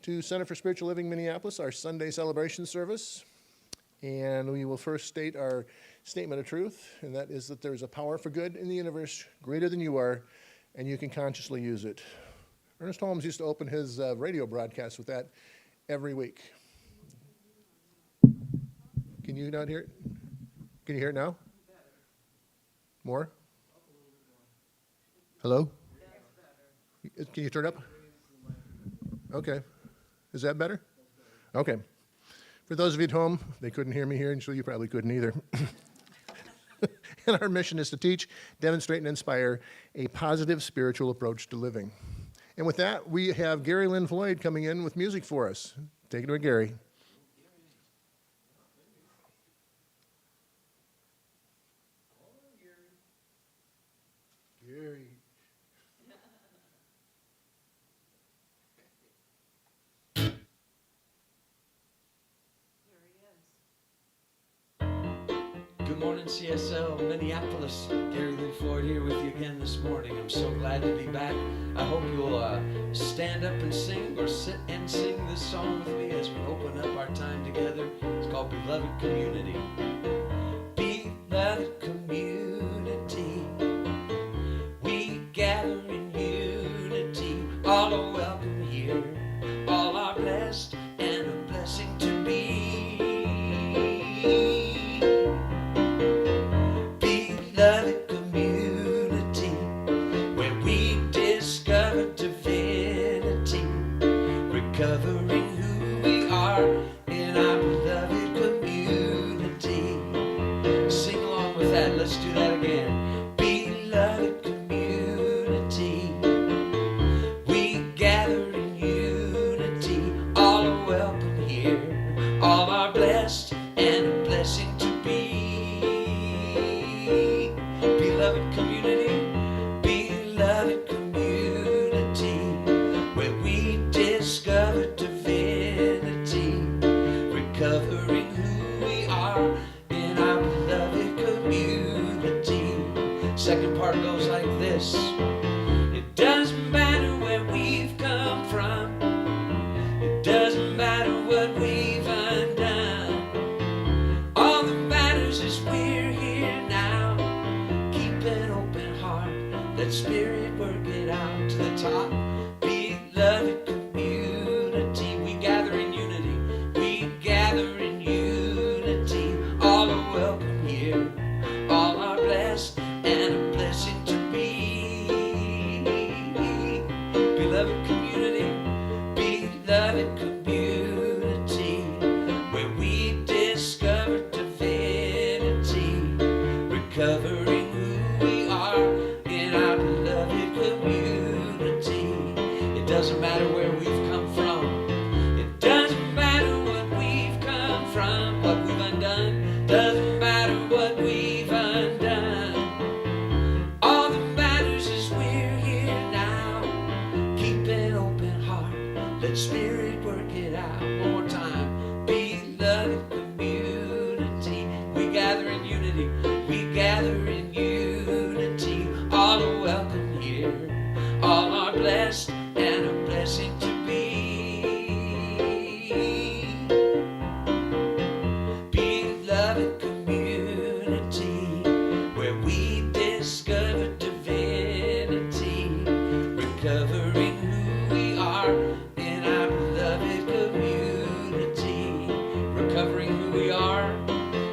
to Center for Spiritual Living Minneapolis, our Sunday celebration service. And we will first state our statement of truth, and that is that there is a power for good in the universe greater than you are, and you can consciously use it. Ernest Holmes used to open his radio broadcast with that every week. Can you not hear it? Can you hear it now? More? Hello? Can you turn up? Okay. Is that better? Okay. For those of you at home, they couldn't hear me here, and so you probably couldn't either. And our mission is to teach, demonstrate, and inspire a positive spiritual approach to living. And with that, we have Gary Lynn Floyd coming in with music for us. Take it away, Gary. Gary. Good morning, CSL Minneapolis. Gary Lynn Floyd here with you again this morning. I'm so glad to be back. I hope you'll stand up and sing or sit and sing this song with me as we open up our time together. It's called Beloved Community. Beloved Community, we gather in unity. All are welcome here. All are blessed and a blessing to be. Beloved community, where we discover divinity, recovering who we are in our beloved community. Sing along with that, let's do that again. Beloved community, we gather in unity. All are welcome here, all are blessed and a blessing to be. Beloved community, beloved community, where we discover divinity, recovering who we are in our beloved community. Second part goes like this. It doesn't matter where we've come from, it doesn't matter what we've undone. All that matters is we're here now. Keep an open heart, let Spirit work it out to the top. Beloved community, we gather in unity. We gather in unity. All are welcome here. All are blessed and a blessing to be. Beloved community, beloved community, where we discover divinity, recovering who we are in our beloved community. It doesn't matter where we've come from. It doesn't matter what we've come from, what we've undone. Doesn't matter what we've undone. All that matters is we're here now. Keep an open heart, let Spirit work it out. One more time. Beloved community, we gather in unity. We gather in unity. All are welcome here. All are blessed and a blessing to be. Beloved community, where we discover divinity, recovering who we are in our beloved community. Recovering who we are,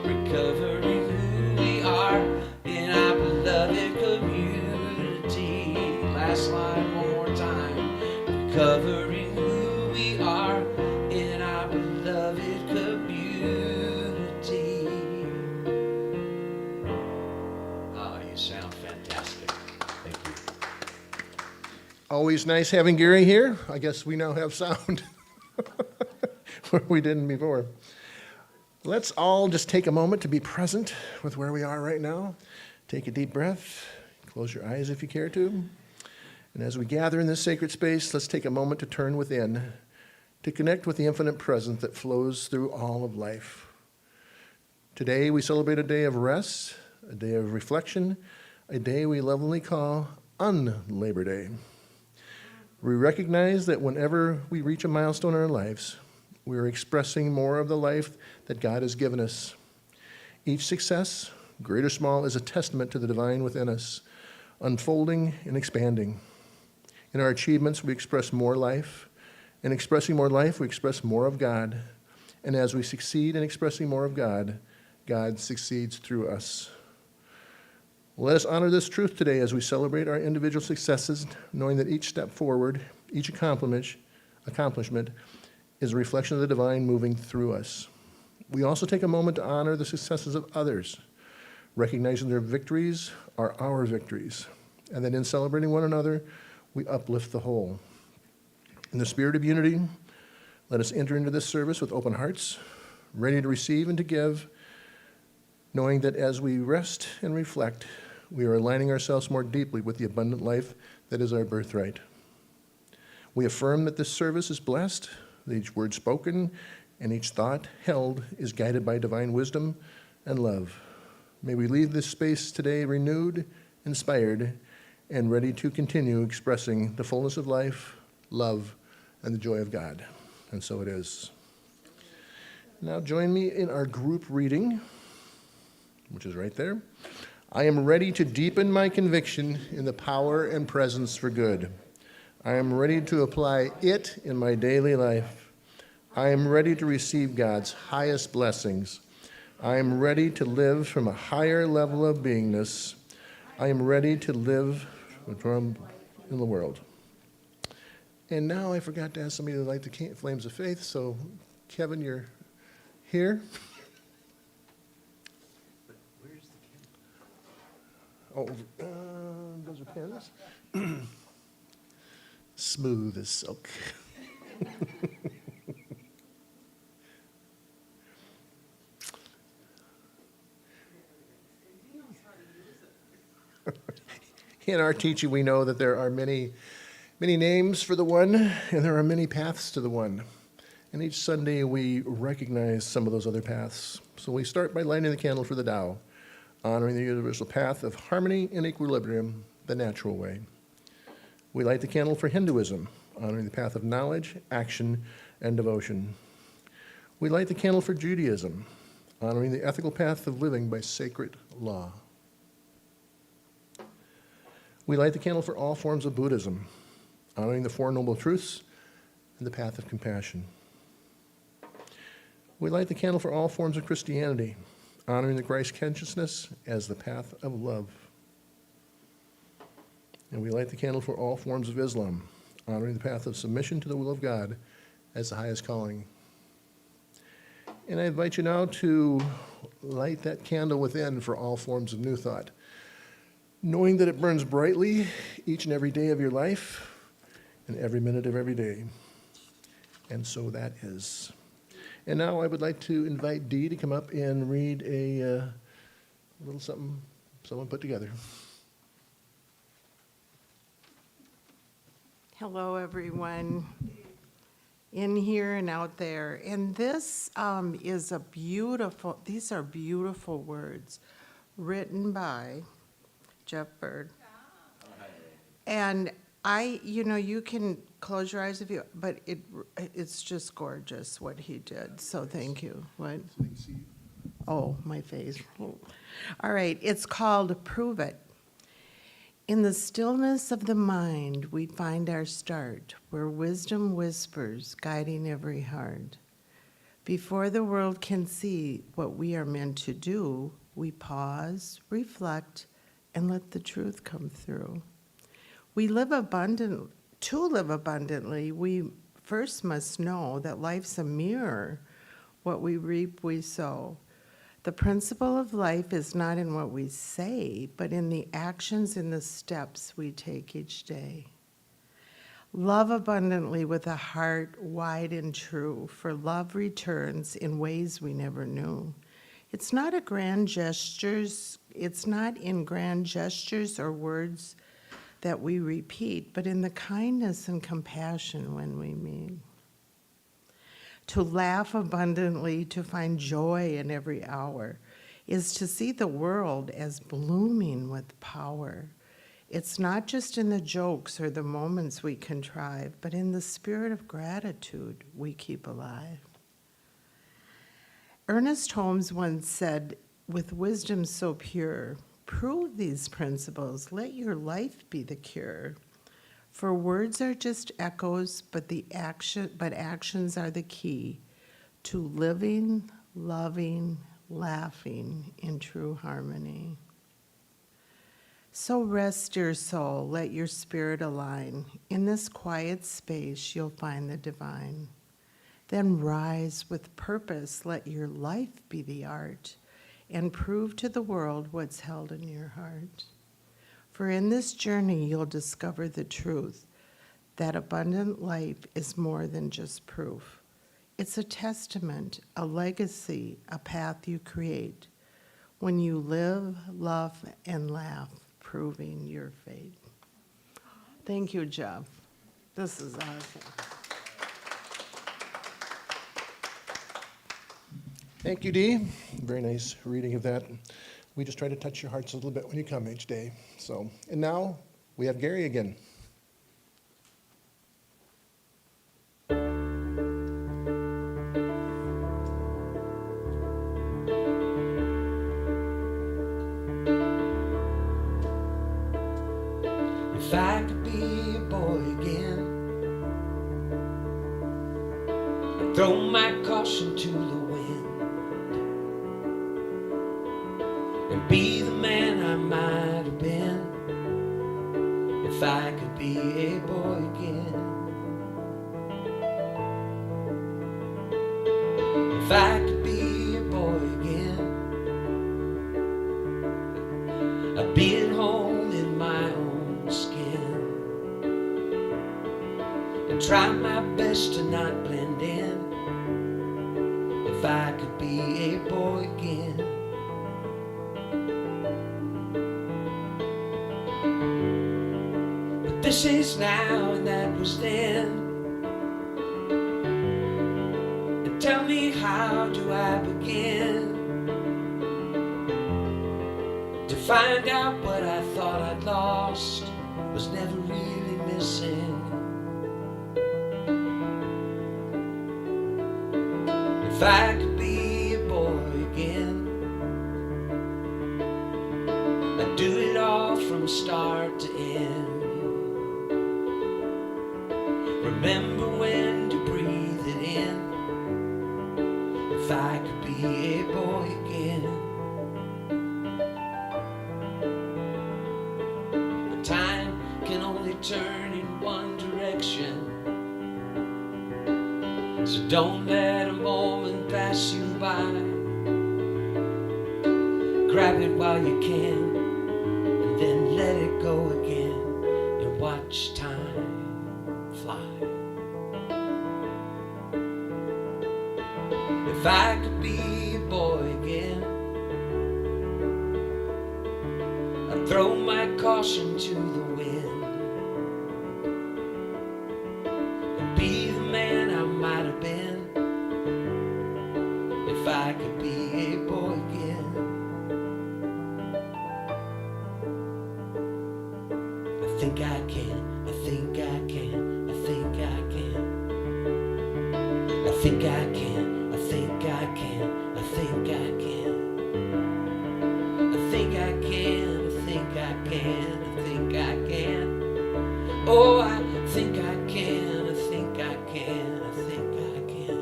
recovering who we are in our beloved community. Last line one more time. Recovering who we are in our beloved community. Ah, you sound fantastic. Thank you. Always nice having Gary here. I guess we now have sound where we didn't before. Let's all just take a moment to be present with where we are right now. Take a deep breath. Close your eyes if you care to. And as we gather in this sacred space, let's take a moment to turn within, to connect with the infinite presence that flows through all of life. Today we celebrate a day of rest, a day of reflection, a day we lovingly call Un-Labor Day. We recognize that whenever we reach a milestone in our lives, we are expressing more of the life that God has given us. Each success, great or small, is a testament to the divine within us, unfolding and expanding. In our achievements, we express more life. In expressing more life, we express more of God. And as we succeed in expressing more of God, God succeeds through us. Let us honor this truth today as we celebrate our individual successes, knowing that each step forward, each accomplishment is a reflection of the divine moving through us. We also take a moment to honor the successes of others, recognizing their victories are our victories, and that in celebrating one another, we uplift the whole. In the spirit of unity, let us enter into this service with open hearts, ready to receive and to give, knowing that as we rest and reflect, we are aligning ourselves more deeply with the abundant life that is our birthright. We affirm that this service is blessed, that each word spoken and each thought held is guided by divine wisdom and love. May we leave this space today renewed, inspired, and ready to continue expressing the fullness of life, love, and the joy of God. And so it is. Now join me in our group reading, which is right there. I am ready to deepen my conviction in the power and presence for good. I am ready to apply it in my daily life. I am ready to receive God's highest blessings. I am ready to live from a higher level of beingness. I am ready to live in the world. And now I forgot to ask somebody to light the flames of faith, so Kevin, you're here. Oh, those are pens. Smooth as silk. In our teaching, we know that there are many names for the one, and there are many paths to the one. And each Sunday, we recognize some of those other paths. So we start by lighting the candle for the Tao, honoring the universal path of harmony and equilibrium, the natural way. We light the candle for Hinduism, honoring the path of knowledge, action, and devotion. We light the candle for Judaism, honoring the ethical path of living by sacred law. We light the candle for all forms of Buddhism, honoring the Four Noble Truths and the path of compassion. We light the candle for all forms of Christianity, honoring the Christ consciousness as the path of love. And we light the candle for all forms of Islam, honoring the path of submission to the will of God as the highest calling. And I invite you now to light that candle within for all forms of New Thought, knowing that it burns brightly each and every day of your life and every minute of every day. And so that is. And now I would like to invite Dee to come up and read a little something someone put together. Hello, everyone, in here and out there. And this is these are beautiful words written by Jeff Bird. And you can close your eyes if you, but it's just gorgeous what he did. So thank you. What? Oh, my face. All right. It's called Prove It. In the stillness of the mind, we find our start, where wisdom whispers, guiding every heart. Before the world can see what we are meant to do, we pause, reflect, and let the truth come through. To live abundantly, we first must know that life's a mirror. What we reap, we sow. The principle of life is not in what we say, but in the actions and the steps we take each day. Love abundantly with a heart wide and true, for love returns in ways we never knew. It's not in grand gestures or words that we repeat, but in the kindness and compassion when we meet. To laugh abundantly, to find joy in every hour, is to see the world as blooming with power. It's not just in the jokes or the moments we contrive, but in the spirit of gratitude we keep alive. Ernest Holmes once said, with wisdom so pure, prove these principles, let your life be the cure. For words are just echoes, but actions are the key to living, loving, laughing in true harmony. So rest your soul, let your spirit align. In this quiet space, you'll find the divine. Then rise with purpose, let your life be the art, and prove to the world what's held in your heart. For in this journey, you'll discover the truth that abundant life is more than just proof. It's a testament, a legacy, a path you create when you live, love, and laugh, proving your faith. Thank you, Jeff. This is awesome. Thank you, Dee. Very nice reading of that. We just try to touch your hearts a little bit when you come each day. So, and now we have Gary again. If I could be a boy again, I'd throw my caution to the wind and be the man I might have been. If I could be a boy again, if I could be a boy again, I'd be at home in my own skin and try my best to not blend in. If I could be a boy again, but this is now and that was then. And tell me, how do I begin to find out what I thought I'd lost was never really missing? If I could be a boy again, I'd do it all from start to end. Remember when to breathe it in. If I could be a boy again, but time can only turn in one direction. So don't let a moment pass you by. Grab it while you can, and then let it go again, and watch time fly. If I could be a boy again, I'd throw my caution to the wind and be the man I might have been. If I could be a boy again, I think I can, I think I can, I think I can, I think I can, I think I can, I think I can, I think I can, I think I can, I think I can. Oh, I think I can, I think I can, I think I can.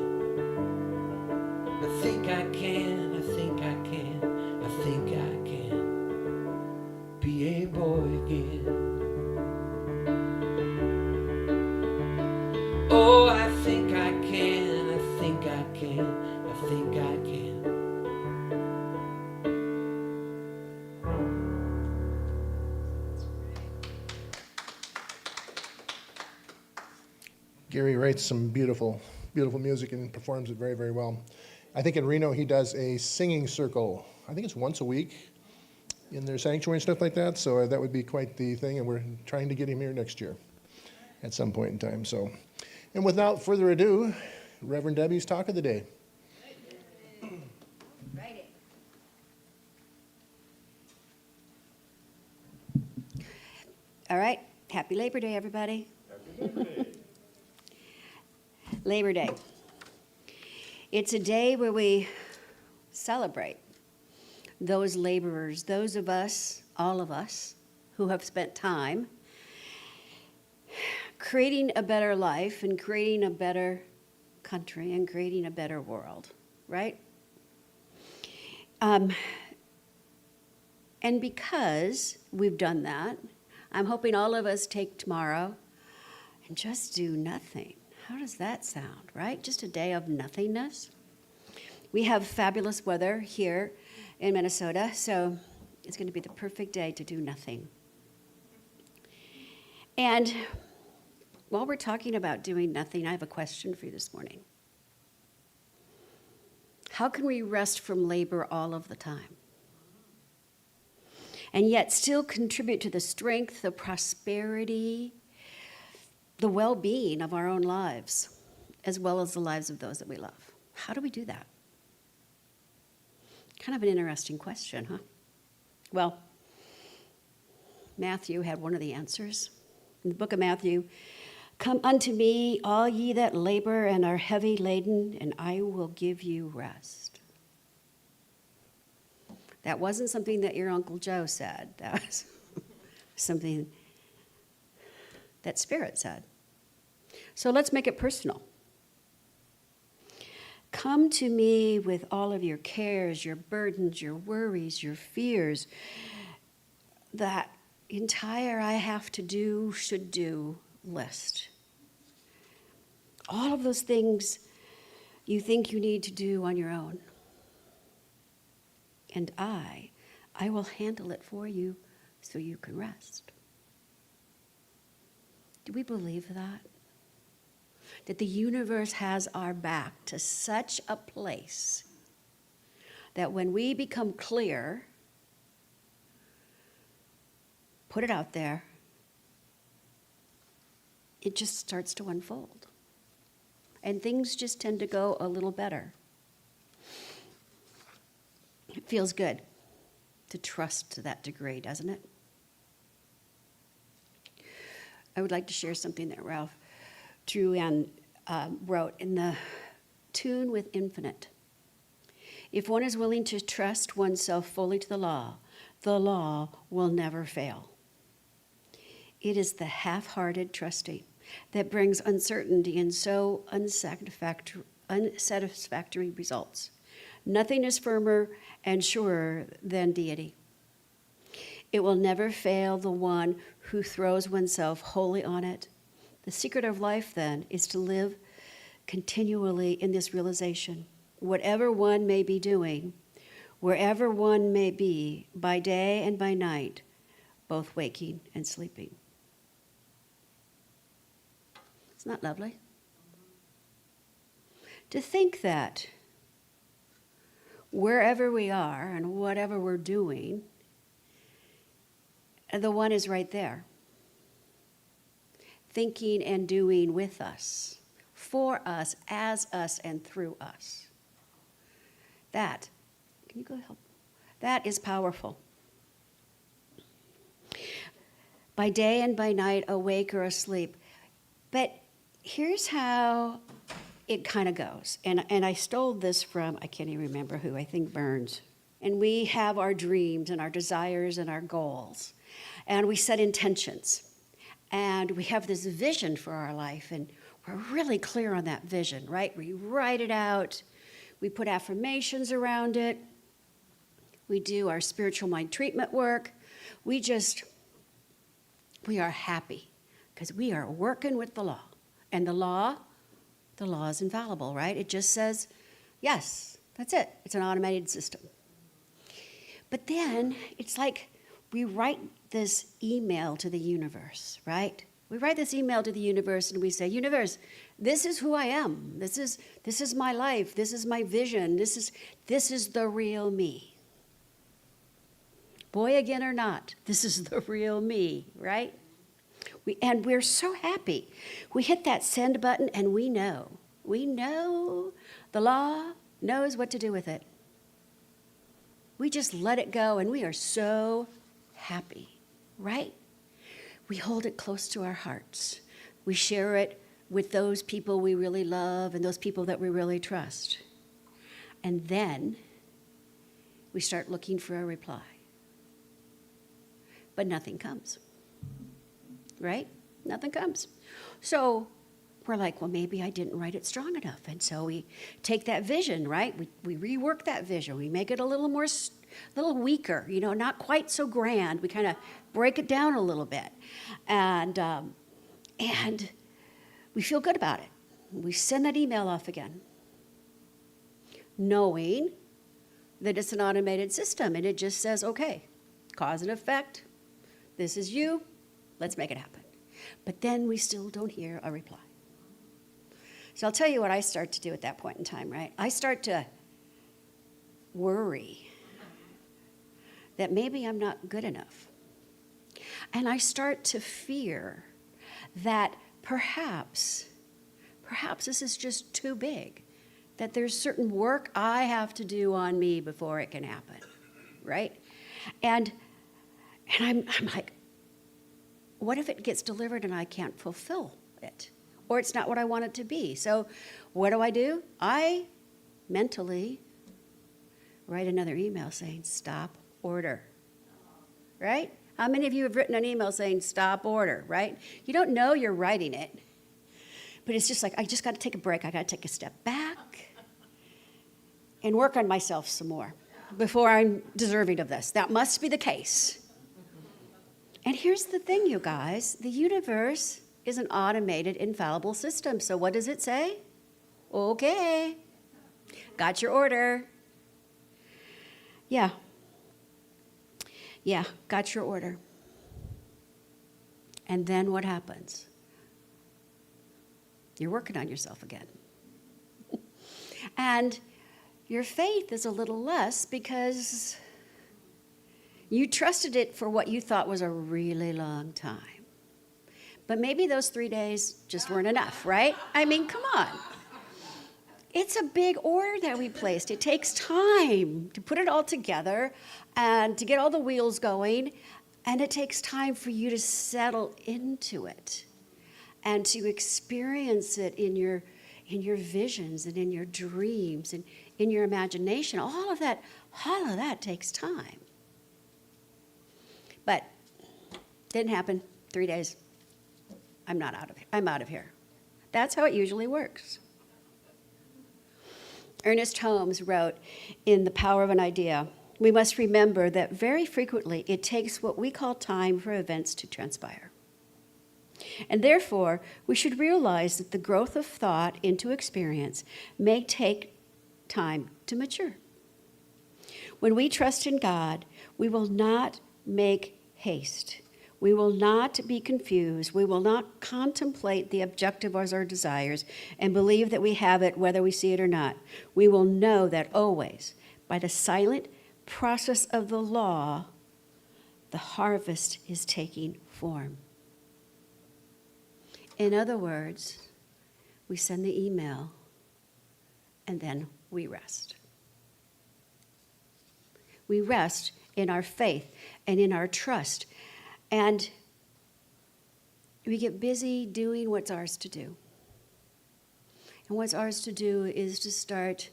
I think I can, I think I can, I think I can be a boy again. Oh, I think I can, I think I can, I think I can. Gary writes some beautiful, beautiful music and performs it very, very well. I think in Reno he does a singing circle. I think it's once a week in their sanctuary and stuff like that. So that would be quite the thing, and we're trying to get him here next year at some point in time. So, and without further ado, Reverend Debbie's talk of the day. All right. Happy Labor Day, everybody. Labor Day. It's a day where we celebrate those laborers, those of us, all of us, who have spent time creating a better life and creating a better country and creating a better world, right? And because we've done that, I'm hoping all of us take tomorrow and just do nothing. How does that sound, right? Just a day of nothingness. We have fabulous weather here in Minnesota, so it's going to be the perfect day to do nothing. And while we're talking about doing nothing, I have a question for you this morning. How can we rest from labor all of the time and yet still contribute to the strength, the prosperity, the well-being of our own lives, as well as the lives of those that we love? How do we do that? Kind of an interesting question, huh? Well, Matthew had one of the answers. In the book of Matthew, "Come unto me, all ye that labor and are heavy laden, and I will give you rest." That wasn't something that your Uncle Joe said. That was something that Spirit said. So let's make it personal. Come to me with all of your cares, your burdens, your worries, your fears, that entire I have to do, should do list. All of those things you think you need to do on your own. And I will handle it for you so you can rest. Do we believe that? That the universe has our back to such a place that when we become clear, put it out there, it just starts to unfold. And things just tend to go a little better. It feels good to trust to that degree, doesn't it? I would like to share something that Ralph Truan wrote in the Tune with Infinite. If one is willing to trust oneself fully to the law will never fail. It is the half-hearted trusting that brings uncertainty and so unsatisfactory results. Nothing is firmer and surer than deity. It will never fail the one who throws oneself wholly on it. The secret of life, then, is to live continually in this realization. Whatever one may be doing, wherever one may be, by day and by night, both waking and sleeping. Isn't that lovely? To think that wherever we are and whatever we're doing, the one is right there, thinking and doing with us, for us, as us, and through us. That, can you go help? That is powerful. By day and by night, awake or asleep. But here's how it kind of goes. And I stole this from, I can't even remember who, I think Burns. And we have our dreams and our desires and our goals. And we set intentions. And we have this vision for our life. And we're really clear on that vision, right? We write it out. We put affirmations around it. We do our spiritual mind treatment work. We are happy because we are working with the law. And the law is infallible, right? It just says, yes, that's it. It's an automated system. But then it's like we write this email to the universe, right? We write this email to the universe and we say, universe, this is who I am. This is my life. This is my vision. This is the real me. Boy again or not, this is the real me, right? And we're so happy. We hit that send button and we know the law knows what to do with it. We just let it go and we are so happy, right? we hold it close to our hearts. We share it with those people we really love and those people that we really trust. And then we start looking for a reply. But nothing comes. Right? Nothing comes. So we're like, well, maybe I didn't write it strong enough. And so we take that vision, right? We rework that vision. We make it a little more, little weaker, not quite so grand. We kind of break it down a little bit. And we feel good about it. We send that email off again, knowing that it's an automated system and it just says, okay, cause and effect, this is you, let's make it happen. But then we still don't hear a reply. So I'll tell you what I start to do at that point in time, right? I start to worry that maybe I'm not good enough. And I start to fear that perhaps this is just too big, that there's certain work I have to do on me before it can happen, right? And I'm like, what if it gets delivered and I can't fulfill it? Or it's not what I want it to be. So what do? I mentally write another email saying, stop order, right? How many of you have written an email saying, stop order, right? You don't know you're writing it, but it's just like, I just got to take a break. I got to take a step back and work on myself some more before I'm deserving of this. That must be the case. And here's the thing, you guys. The universe is an automated, infallible system. So what does it say? Okay, got your order. Yeah, got your order. And then what happens? You're working on yourself again. And your faith is a little less because you trusted it for what you thought was a really long time. But maybe those 3 days just weren't enough, right? I mean, come on. It's a big order that we placed. It takes time to put it all together and to get all the wheels going. And it takes time for you to settle into it and to experience it in your visions and in your dreams and in your imagination. All of that takes time. But didn't happen. 3 days. I'm out of here. That's how it usually works. Ernest Holmes wrote in The Power of an Idea, we must remember that very frequently it takes what we call time for events to transpire. And therefore, we should realize that the growth of thought into experience may take time to mature. When we trust in God, we will not make haste. We will not be confused. We will not contemplate the objective as our desires and believe that we have it whether we see it or not. We will know that always, by the silent process of the law, the harvest is taking form. In other words, we send the email and then we rest. We rest in our faith and in our trust. And we get busy doing what's ours to do. And what's ours to do is to start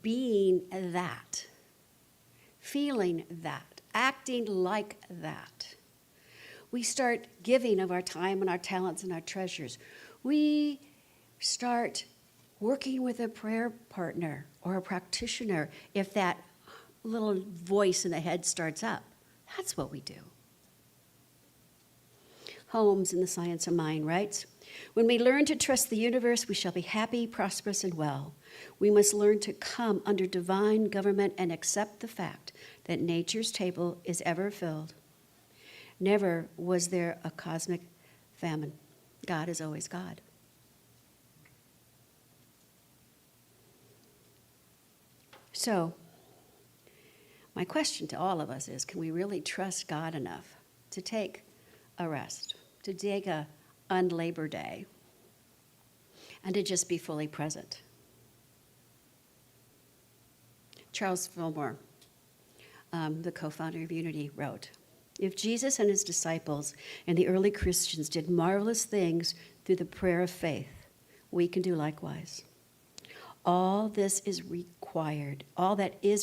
being that, feeling that, acting like that. We start giving of our time and our talents and our treasures. We start working with a prayer partner or a practitioner if that little voice in the head starts up. That's what we do. Holmes in The Science of Mind writes, when we learn to trust the universe, we shall be happy, prosperous, and well. We must learn to come under divine government and accept the fact that nature's table is ever filled. Never was there a cosmic famine. God is always God. So, my question to all of us is, can we really trust God enough to take a rest, to take a unlabor day, and to just be fully present? Charles Fillmore, the co-founder of Unity, wrote, If Jesus and his disciples and the early Christians did marvelous things through the prayer of faith, we can do likewise. All that is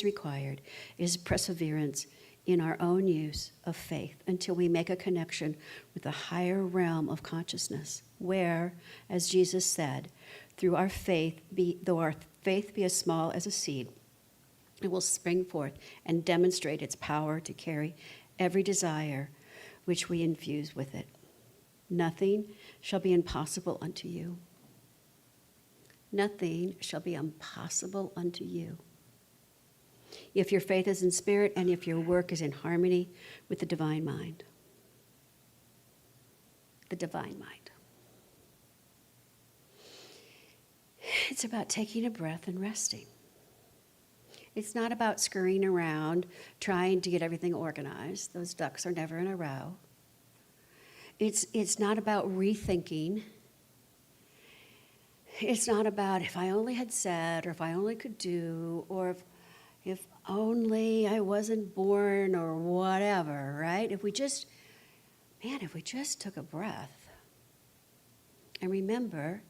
required is perseverance in our own use of faith until we make a connection with a higher realm of consciousness where, as Jesus said, though our faith be as small as a seed, it will spring forth and demonstrate its power to carry every desire which we infuse with it. Nothing shall be impossible unto you. Nothing shall be impossible unto you. If your faith is in spirit and if your work is in harmony with the divine mind. The divine mind. It's about taking a breath and resting. It's not about scurrying around, trying to get everything organized. Those ducks are never in a row. It's not about rethinking. It's not about if I only had said, or if I only could do, or if only I wasn't born, or whatever, right? If we just took a breath and remember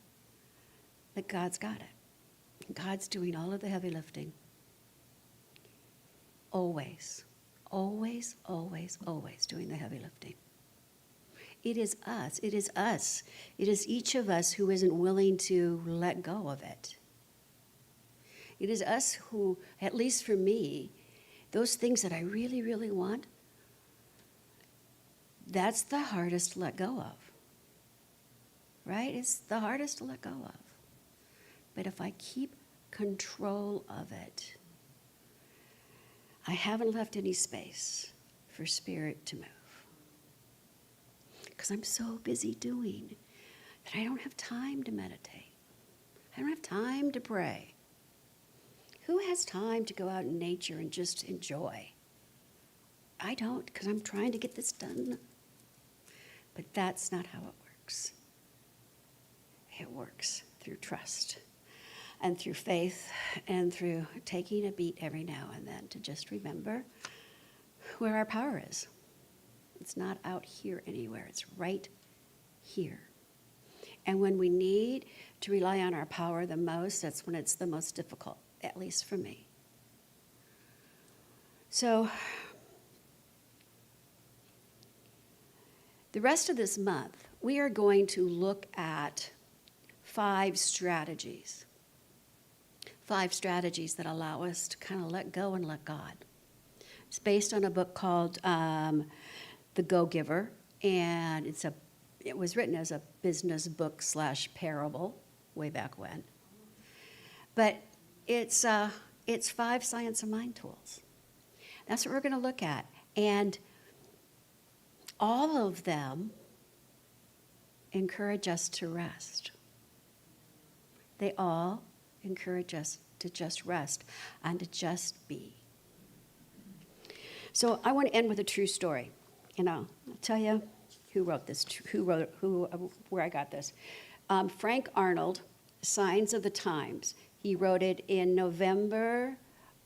that God's got it. God's doing all of the heavy lifting. Always, always, always, always doing the heavy lifting. It is us. It is us. It is each of us who isn't willing to let go of it. It is us who, at least for me, those things that I really, really want, that's the hardest to let go of. Right? It's the hardest to let go of. But if I keep control of it, I haven't left any space for spirit to move. Because I'm so busy doing that I don't have time to meditate. I don't have time to pray. Who has time to go out in nature and just enjoy? I don't, because I'm trying to get this done. But that's not how it works. It works through trust and through faith and through taking a beat every now and then to just remember where our power is. It's not out here anywhere. It's right here. And when we need to rely on our power the most, that's when it's the most difficult, at least for me. So the rest of this month, we are going to look at 5 strategies. 5 strategies that allow us to kind of let go and let God. It's based on a book called The Go-Giver, and it was written as a business book / parable way back when. But it's 5 science of mind tools. That's what we're going to look at. And all of them encourage us to rest. They all encourage us to just rest and to just be. So I want to end with a true story. I'll tell you who wrote this, where I got this. Frank Arnold, Signs of the Times. He wrote it in November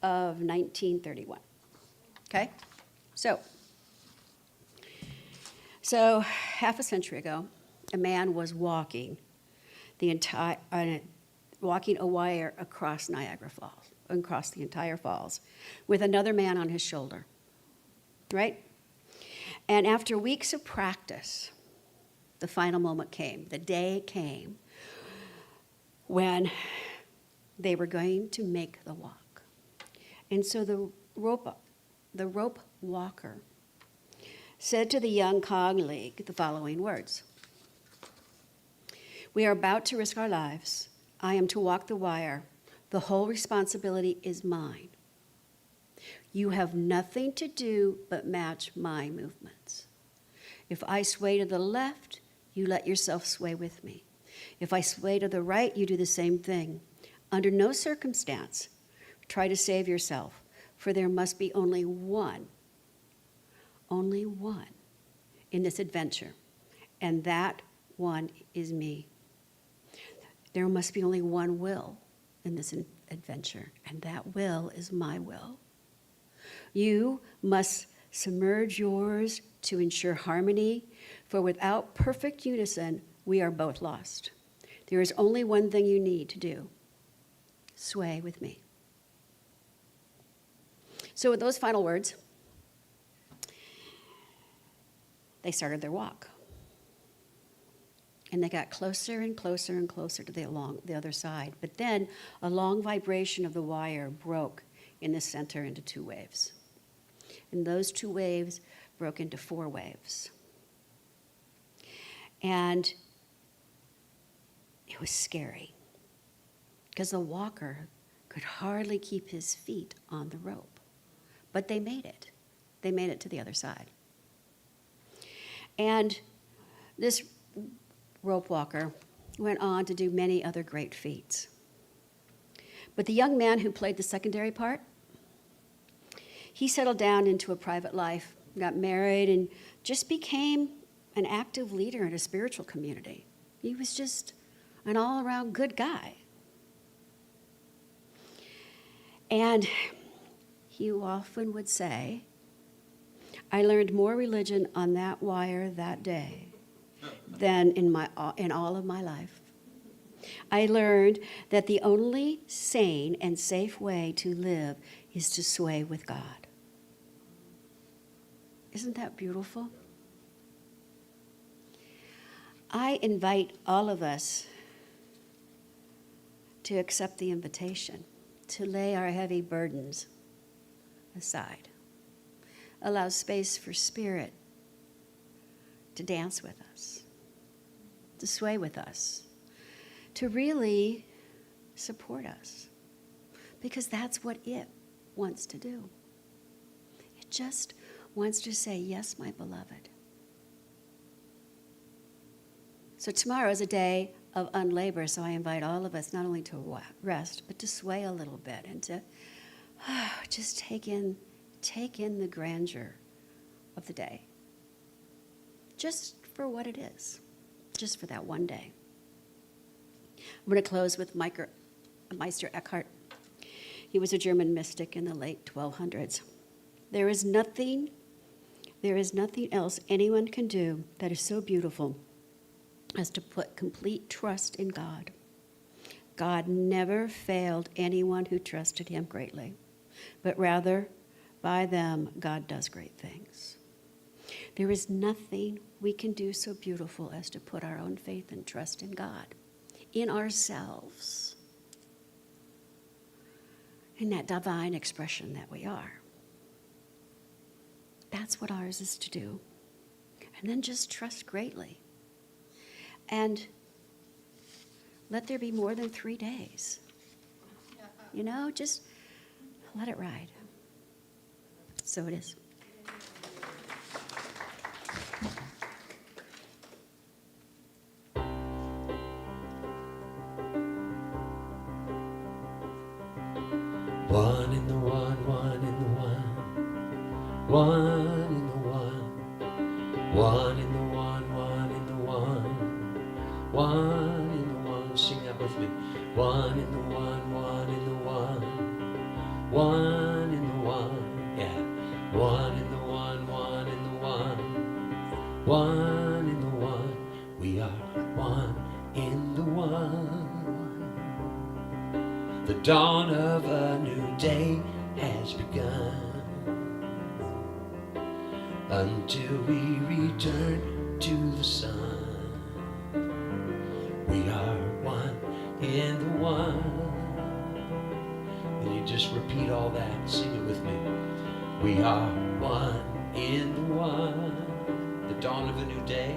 of 1931. Okay? So half a century ago, a man was walking a wire across Niagara Falls, across the entire falls, with another man on his shoulder, right? And after weeks of practice, the final moment came. The day came when they were going to make the walk. And so the rope walker said to the young colleague the following words: "We are about to risk our lives. I am to walk the wire. The whole responsibility is mine. You have nothing to do but match my movements. If I sway to the left, you let yourself sway with me. If I sway to the right, you do the same thing. Under no circumstance, try to save yourself, for there must be only one in this adventure, and that one is me. There must be only one will in this adventure, and that will is my will. You must Submerge yours to ensure harmony, for without perfect unison, we are both lost. There is only one thing you need to do. Sway with me. So with those final words, they started their walk. And they got closer and closer and closer to the other side. But then a long vibration of the wire broke in the center into 2 waves. And those 2 waves broke into 4 waves. And it was scary because the walker could hardly keep his feet on the rope. But they made it. They made it to the other side. And this rope walker went on to do many other great feats. But the young man who played the secondary part, he settled down into a private life, got married, and just became an active leader in a spiritual community. He was just an all-around good guy. And he often would say, I learned more religion on that wire that day than in all of my life. I learned that the only sane and safe way to live is to sway with God. Isn't that beautiful? I invite all of us to accept the invitation, to lay our heavy burdens aside. Allow space for Spirit to dance with us, to sway with us, to really support us, because that's what it wants to do. It just wants to say, yes, my beloved. So tomorrow is a day of unlabor, so I invite all of us not only to rest, but to sway a little bit and to just take in the grandeur of the day. Just for what it is, just for that one day. I'm going to close with Meister Eckhart. He was a German mystic in the late 1200s. There is nothing else anyone can do that is so beautiful as to put complete trust in God. God never failed anyone who trusted him greatly, but rather, by them, God does great things. There is nothing we can do so beautiful as to put our own faith and trust in God, in ourselves, in that divine expression that we are. That's what ours is to do. And then just trust greatly. And let there be more than 3 days. Just let it ride. So it is. One in the one, one in the one, one in the one, one in the one, one in the one, one in the one. Sing that with me. One in the one, one in the one, one in the one. Yeah. One in the one, one in the one, one in the one. We are one in the one. The dawn of a new day has begun. Until we return to the sun, we are one in the one. And you just repeat all that, sing it with me. We are one in the one. The dawn of a new day,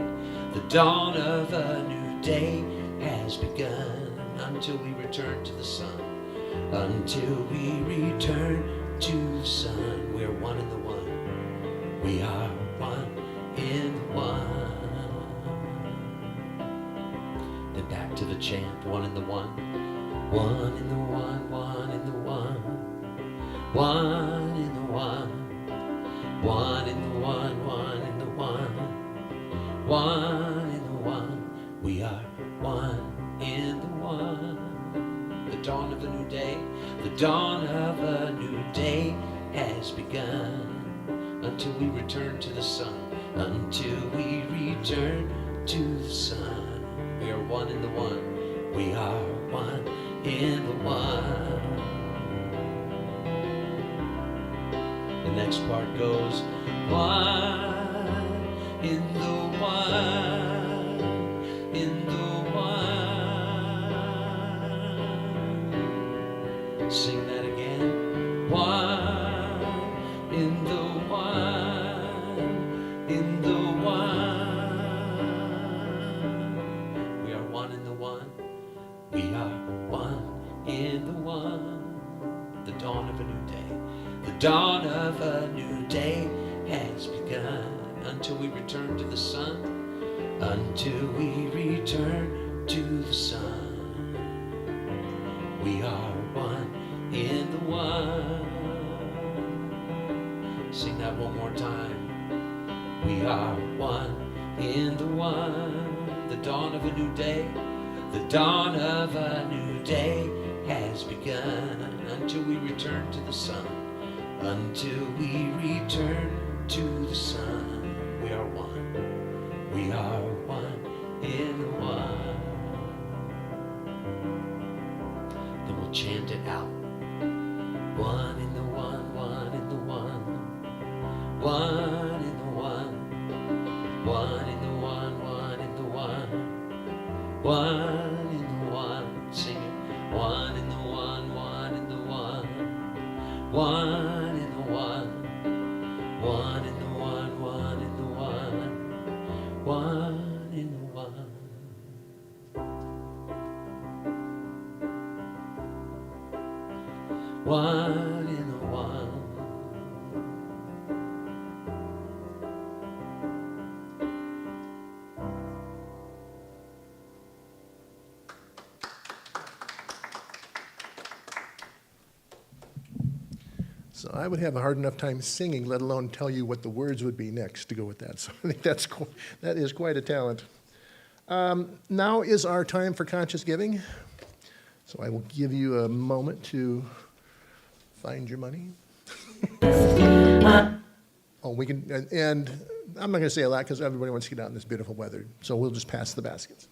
the dawn of a new day has begun. Until we return to the sun, until we return to the sun, we're one in the one. We are one in the one. Then back to the chant, one in the one. One in the one, one in the one. One in the one. One in the one, one in the one. One in the one. We are one in the one. The dawn of a new day, the dawn of a new day has begun. until we return to the sun, until we return to the sun. We are one in the one. We are one in the one. The next part goes, one in the one, in the one. Sing that again. One in the one, in the one. We are one in the one. We are one in the one. The dawn of a new day. The dawn of a new day has begun. Until we return to the sun. Until we return to the sun. We are one in the one. Sing that one more time. We are one in the one. The dawn of a new day. The dawn of a new day has begun. Until we return to the sun. Until we return to the sun. We are one. We are one in the one. Then we'll chant it out. One in the one, one in the one. One in the one. One in the one, one in the one. One in the one. Sing it. One in the one, one in the one. One in the one. One in the one, one in the one. One in the one. One in the one. So I would have a hard enough time singing, let alone tell you what the words would be next to go with that. So I think that is quite a talent. Now is our time for conscious giving. So I will give you a moment to find your money. Oh, we can, and I'm not going to say a lot because everybody wants to get out in this beautiful weather. So we'll just pass the baskets.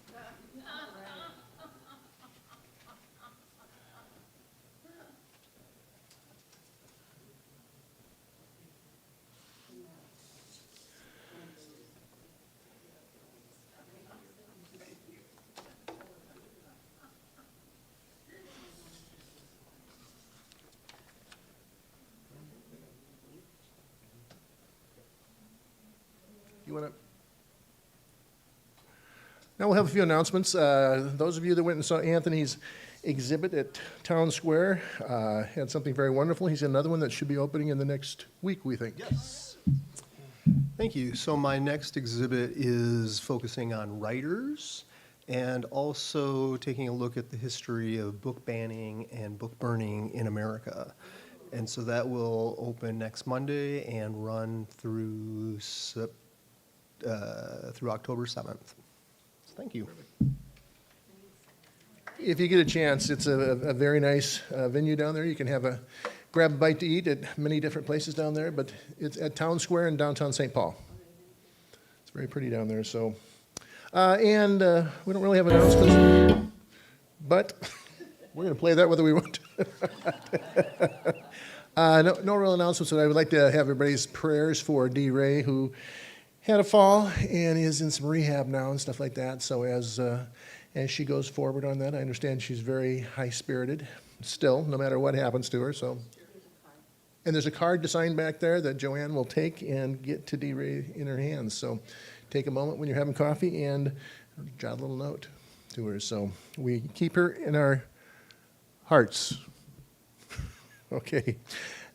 You want to? Now we'll have a few announcements. Those of you that went and saw Anthony's exhibit at Town Square had something very wonderful. He's another one that should be opening in the next week, we think. Yes. Thank you. So my next exhibit is focusing on writers and also taking a look at the history of book banning and book burning in America. And so that will open next Monday and run through October 7th. So thank you. If you get a chance, it's a very nice venue down there. You can grab a bite to eat at many different places down there, but it's at Town Square in downtown St. Paul. It's very pretty down there. So, and we don't really have announcements, but we're going to play that whether we want to. No real announcements, but I would like to have everybody's prayers for Dee Ray, who had a fall and is in some rehab now and stuff like that. So as she goes forward on that, I understand she's very high-spirited still, no matter what happens to her. So, and there's a card to sign back there that Joanne will take and get to Dee Ray in her hands. So take a moment when you're having coffee and jot a little note to her. So we keep her in our hearts. Okay.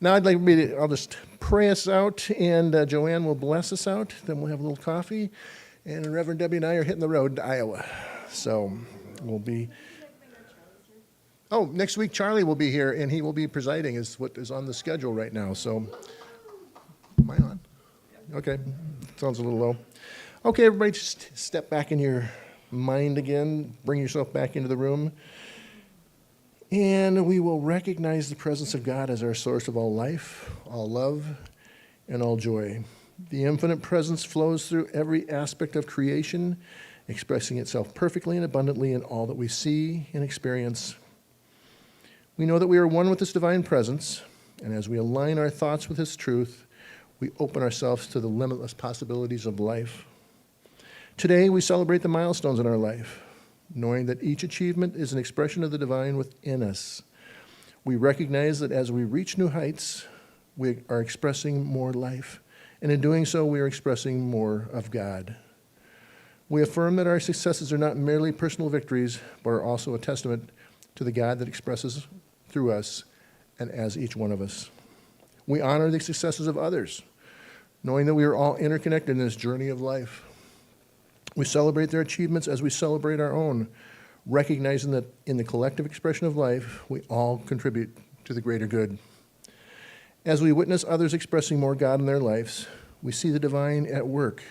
Now I'll just pray us out, and Joanne will bless us out. Then we'll have a little coffee, and Reverend Debby and I are hitting the road to Iowa. So we'll be. Oh, next week Charlie will be here, and he will be presiding, is what is on the schedule right now. So, am I on? Okay, sounds a little low. Okay, everybody, just step back in your mind again. Bring yourself back into the room. And we will recognize the presence of God as our source of all life, all love, and all joy. The infinite presence flows through every aspect of creation, expressing itself perfectly and abundantly in all that we see and experience. We know that we are one with this divine presence, and as we align our thoughts with His truth, we open ourselves to the limitless possibilities of life. Today, we celebrate the milestones in our life, knowing that each achievement is an expression of the divine within us. We recognize that as we reach new heights, we are expressing more life, and in doing so, we are expressing more of God. We affirm that our successes are not merely personal victories, but are also a testament to the God that expresses through us and as each one of us. We honor the successes of others, knowing that we are all interconnected in this journey of life. We celebrate their achievements as we celebrate our own, recognizing that in the collective expression of life, we all contribute to the greater good. As we witness others expressing more God in their lives, we see the divine at work,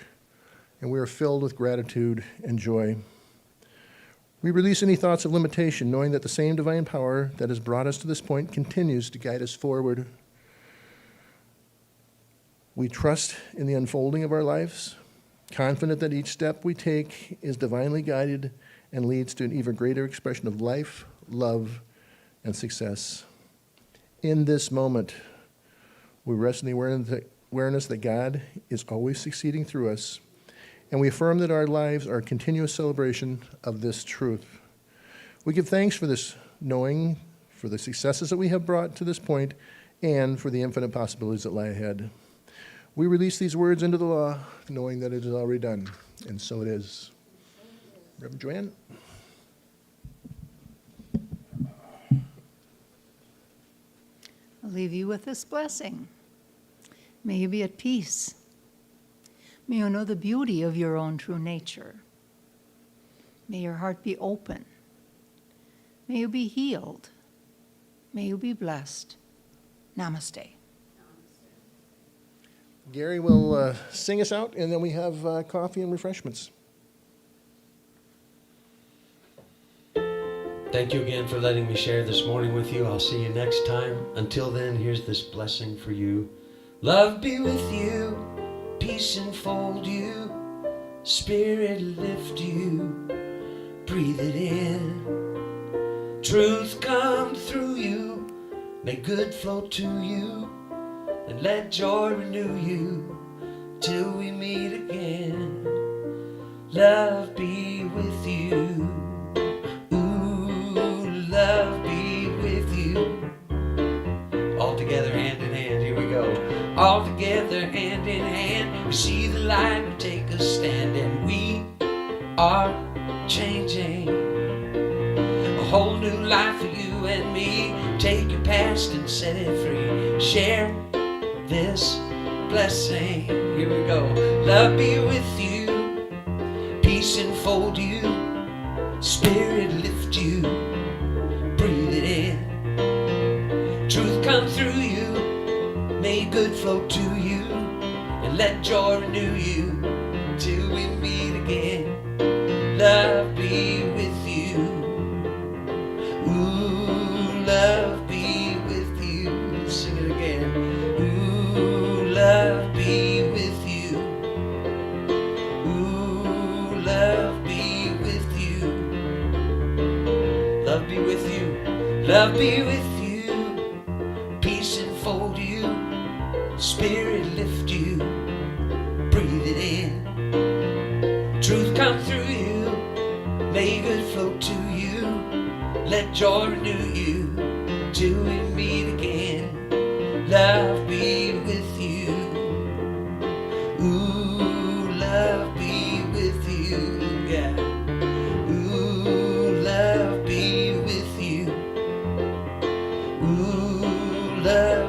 and we are filled with gratitude and joy. We release any thoughts of limitation, knowing that the same divine power that has brought us to this point continues to guide us forward. We trust in the unfolding of our lives, confident that each step we take is divinely guided and leads to an even greater expression of life, love, and success. In this moment, we rest in the awareness that God is always succeeding through us, and we affirm that our lives are a continuous celebration of this truth. We give thanks for this knowing, for the successes that we have brought to this point, and for the infinite possibilities that lie ahead. We release these words into the law, knowing that it is already done, and so it is. Reverend Joanne? I'll leave you with this blessing. May you be at peace. May you know the beauty of your own true nature. May your heart be open. May you be healed. May you be blessed. Namaste. Gary will sing us out, and then we have coffee and refreshments. Thank you again for letting me share this morning with you. I'll see you next time. Until then, here's this blessing for you. Love be with you, peace enfold you, spirit lift you, breathe it in. Truth come through you, may good flow to you, and let joy renew you till we meet again. Love be with you. Ooh, love be with you. All together, hand in hand, here we go. All together, hand in hand, we see the light, we take a stand, and we are changing. A whole new life for you and me. Take your past and set it free. Share this blessing. Here we go. Love be with you, peace enfold you, spirit lift you, breathe it in. Truth come through you, may good flow to you, and let joy renew you till we meet again. Love be with you. Ooh, love be with you. Let's sing it again. Ooh, love be with you. Ooh, love be with you. Love be with you. Love be with you. Peace enfold you. Spirit lift you. Breathe it in. Truth come through you. May good flow to you. Let joy renew you till we meet again. Love be with you. Ooh, love be with you. Yeah. Ooh, love be with you. Ooh, love